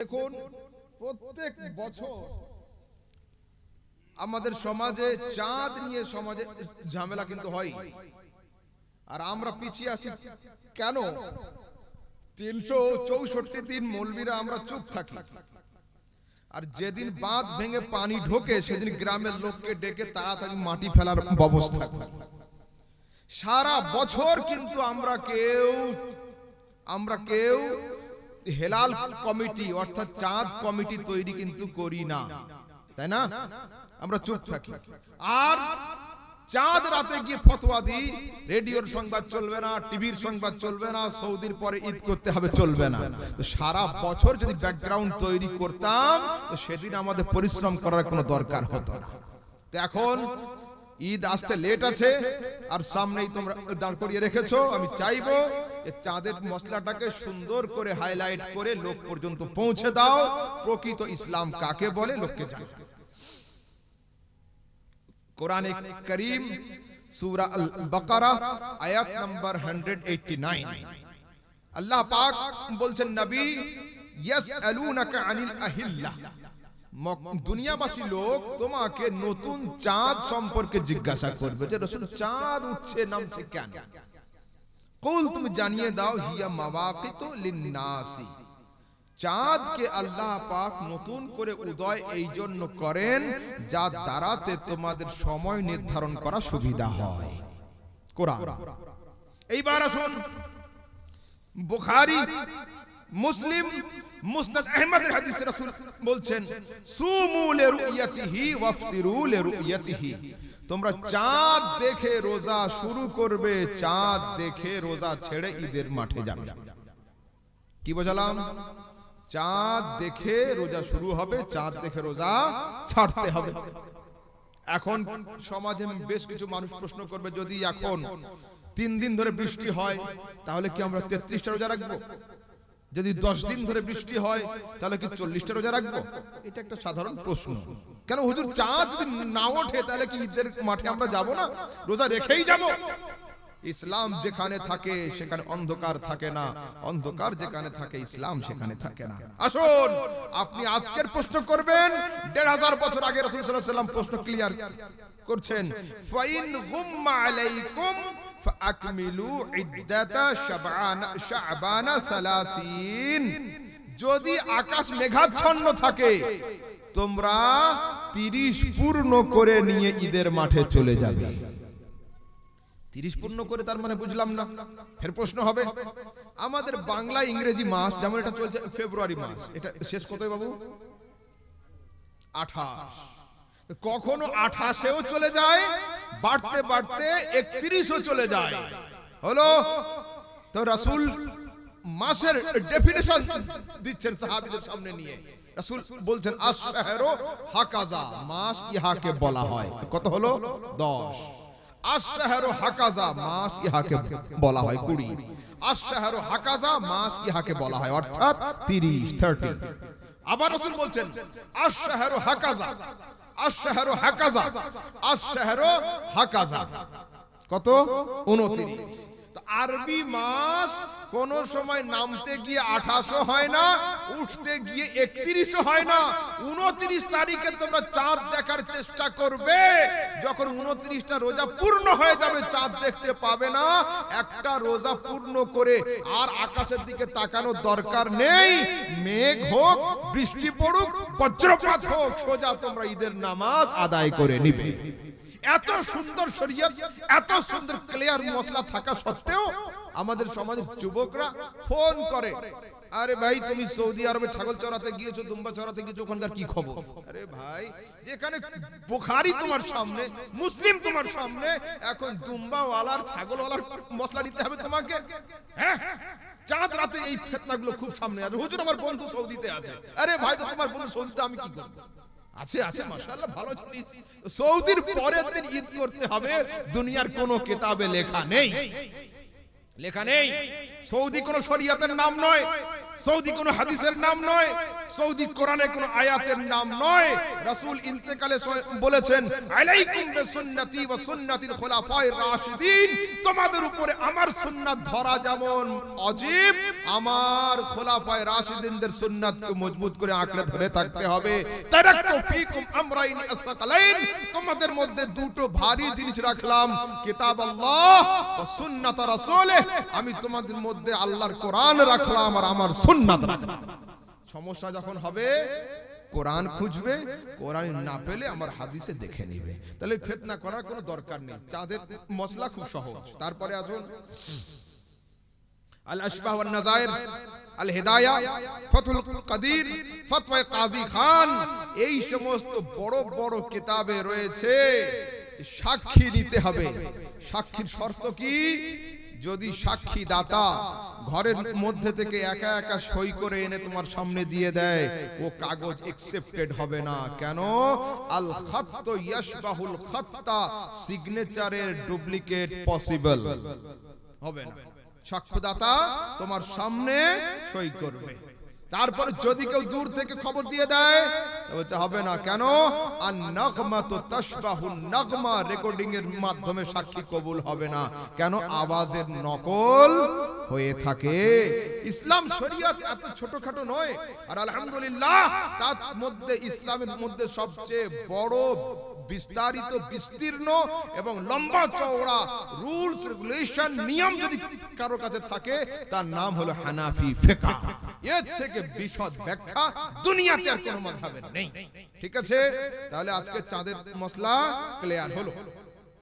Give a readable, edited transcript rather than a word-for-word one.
দেখুন, প্রত্যেক বছর আমাদের সমাজে চাঁদ নিয়ে সমাজে ঝামেলা কিন্তু হয়, আর আমরা পিছিয়ে আছি কেন? 364 দিন মৌলবীরা আমরা চুপ থাকি, আর যেদিন বাঁধ ভেঙে পানি ঢোকে সেদিন গ্রামের লোককে ডেকে তাড়াতাড়ি মাটি ফেলার ব্যবস্থা করি। সারা বছর কিন্তু আমরা কেউ হেলাল কমিটি অর্থাৎ চাঁদ কমিটি তৈরি কিন্তু করি না, তাই না? আমরা চুপ থাকি, আর চাঁদ রাতে গিয়ে ফতোয়া দিই, রেডিওর সংবাদ চলবে না, টিভির সংবাদ চলবে না, সৌদির পরে ঈদ করতে হবে চলবে না। তো সারা বছর যদি ব্যাকগ্রাউন্ড তৈরি করতাম তো সেদিন আমাদের পরিশ্রম করার কোনো দরকার হতো না। তো এখন ঈদ আসতে লেট আছে, আর সামনেই তোমরা দাঁড় করিয়ে রেখেছো। আমি চাইবো যে চাঁদের মশলাটাকে সুন্দর করে হাইলাইট করে লোক পর্যন্ত পৌঁছে দাও, প্রকৃত ইসলাম কাকে বলে লোককে জানাও। কোরআনে কারীম সূরা আল বাকারা আয়াত নাম্বার 189, আল্লাহ পাক বলছেন, নবী ইয়াসআলুনাকা আনিল আহিল্লাহ, দুনিয়াবাসী লোক তোমাকে নতুন চাঁদ সম্পর্কে জিজ্ঞাসা করবে যে রাসূল চাঁদ উঠছে নামছে কেন? কুল, তুমি জানিয়ে দাও, হিয়া মাওয়াকিতু লিন্নাসি, চাঁদকে আল্লাহ পাক নতুন করে উদয় এই জন্য করেন যার দ্বারাতে তোমাদের সময় নির্ধারণ করা সুবিধা হয়। কোরআন। এইবার আসুন বুখারী, মুসলিম, মুসনাদ আহমদের হাদিসে রাসূল বলছেন, সুমু লিরুয়াতিহি ওয়াফতিরু লিরুয়াতিহি, তোমরা চাঁদ দেখে রোজা শুরু করবে, চাঁদ দেখে রোজা ছেড়ে ঈদের মাঠে যাবে। কি বোঝালাম? চাঁদ দেখে রোজা শুরু হবে, চাঁদ দেখে রোজা ছাড়তে হবে। এখন সমাজে বেশ কিছু মানুষ প্রশ্ন করবে, যদি এখন 3 দিন ধরে বৃষ্টি হয় তাহলে কি আমরা 33টা রোজা রাখবো? যদি 10 দিন ধরে বৃষ্টি হয় তাহলে কি 40টা রোজা রাখবো? এটা একটা সাধারণ প্রশ্ন। কেন হুজুর, চাঁদ যদি না ওঠে তাহলে কি ঈদের মাঠে আমরা যাব না? রোজা রেখেই যাব? ইসলাম যেখানে থাকে সেখানে অন্ধকার থাকে না, অন্ধকার যেখানে থাকে ইসলাম সেখানে থাকে না। আসুন, আপনি আজকের প্রশ্ন করবেন, 1500 বছর আগে রাসূল সাল্লাল্লাহু আলাইহি ওয়াসাল্লাম প্রশ্ন ক্লিয়ার করছেন, ফাইন গুম্মা আলাইকুম ফাআকমিলু ইদ্দাতা শাবান 30, যদি আকাশ মেঘাচ্ছন্ন থাকে তোমরা 30 পূর্ণ করে নিয়ে ঈদের মাঠে চলে যাবে। 30 পূর্ণ করে তার মানে বুঝলাম না। ফের প্রশ্ন হবে, আমাদের বাংলা ইংরেজি মাস যেমন এটা চলছে ফেব্রুয়ারি মাস, এটা শেষ কতই বাবু? 28। কখনো 28এও চলে যায়, বাড়তে বাড়তে 31ও চলে যায়। হলো তো রাসূল মাসের ডেফিনিশন দিচ্ছেন সাহাবীদের সামনে নিয়ে। রাসূল বলছেন, আশ-শাহরু হাকাযা, মাস ইহাকে বলা হয়। কত হলো? 10। আশ-শাহরু হাকাযা, মাস ইহাকে বলা হয় 20। আশ-শাহরু হাকাযা, মাস ইহাকে বলা হয় অর্থাৎ 30। আবার রাসূল বলছেন, আশ-শাহরু হাকাযা, আশ-শাহরু হাকাযা, আশ-শাহরু হাকাযা। কত? 29। তো আরবি মাস কোন সময় নামতে গিয়ে 28 হয় না, উঠতে গিয়ে 31 হয় না। 29 তারিখে তোমরা চাঁদ দেখার চেষ্টা করবে, যখন 29টা রোজা পূর্ণ হয়ে যাবে চাঁদ দেখতে পাবে না। একটা রোজা পূর্ণ করে আর আকাশের দিকে তাকানোর দরকার নেই, মেঘ হোক, বৃষ্টি পড়ুক, বজ্রপাত হোক, সোজা তোমরা ঈদের নামাজ আদায় করে নিবে। এত সুন্দর শরীয়ত, এত সুন্দর ক্লিয়ার মশলা থাকা সত্ত্বেও আমাদের সমাজের যুবকরা ফোন করে, আরে ভাই তুমি সৌদি আরবে ছাগল চড়াতে গিয়েছো, দুম্বা চড়াতে গিয়েছো, ওখানকার কি খবর? আরে ভাই, যেখানে বুখারী তোমার সামনে, মুসলিম তোমার সামনে, এখন দুম্বাওয়ালার ছাগলওয়ালার মশলা নিতে হবে তোমাকে? হ্যাঁ, চাঁদ রাতে এই ফিতনাগুলো খুব সামনে আছে। হুজুর আমার বন্ধু সৌদিতে আছে। আরে ভাই, তো তোমার বন্ধু সৌদিতে, আমি কি করব? আছে আছে মাশাআল্লাহ, ভালো জিনিস। সৌদির পরের দিন ঈদ করতে হবে, দুনিয়ার কোনো কিতাবে লেখা নেই, লেখা নেই। সৌদি কোনো শরীয়তের নাম নয়। সৌদি কোনো হাদিসের নাম নয়, সৌদি কোরআনে কোনো আয়াতের নাম নয়। রাসূল ইন্তেকালে বলেছেন, আলাইকুম বিসুন্নতি ওয়া সুন্নাতিল খুলাফায়ে রাশিদিন, তোমাদের উপরে আমার সুন্নাত ধরা যেমন ওয়াজিব, আমার খুলাফায়ে রাশিদিনদের সুন্নাতকে মজবুত করে আঁকড়ে ধরে থাকতে হবে। তারাকতু ফীকুম আমরাইন আসসাকালাইন, তোমাদের মধ্যে দুটো ভারী জিনিস রাখলাম, কিতাব আল্লাহ ওয়া সুন্নাত রাসূলিহ, আমি তোমাদের মধ্যে আল্লাহর কোরআন রাখলাম আর আমার সুন্নাত রাখলাম। সমস্যা যখন হবে কোরআন খুঁজবে, কোরআন না পেলে আমার হাদিসে দেখে নেবে, তাহলে ফিতনা করার কোনো দরকার নেই। চাঁদের মশলা খুব সহজ। তারপরে আসুন আল আশবাহ ওয়ান নাযাইর, আল হিদায়া, ফাতহুল কাদির, ফতওয়া কাজী খান, এই সমস্ত বড় বড় কিতাবে রয়েছে সাক্ষী দিতে হবে। সাক্ষীর শর্ত কি? যদি সাক্ষী দাতা ঘরের মধ্যে থেকে একা একা সই করে এনে তোমার সামনে দিয়ে দেয়, ও কাগজ একসেপ্টেড হবে না। কেন? আল খাত্ত ইয়াশবাহুল খাত্তা, সিগনেচারের ডুপ্লিকেট পসিবল হবে না। সাক্ষ্যদাতা তোমার সামনে সই করবে। তারপরে যদি কেউ দূর থেকে খবর দিয়ে দেয় তবে হবে না। কেন? আন নাগমাতু তাশবাহুন নাগমা, রেকর্ডিং এর মাধ্যমে সাক্ষী কবুল হবে না। কেন? আওয়াজের নকল হয়ে থাকে। ইসলাম শরীয়ত এত ছোটখাটো নয়। আর আলহামদুলিল্লাহ তার মধ্যে ইসলামের মধ্যে সবচেয়ে বড় বিস্তারিত বিস্তীর্ণ এবং লম্বা চওড়া রুলস রেগুলেশন নিয়ম যদি কারো কাছে থাকে তার নাম হলো হানাফি ফিকহ। এর থেকে বিশদ ব্যাখ্যা দুনিয়াতে আর কোনো মাযহাবের নেই। ঠিক আছে, তাহলে আজকে চাঁদের মসলা ক্লিয়ার হলো।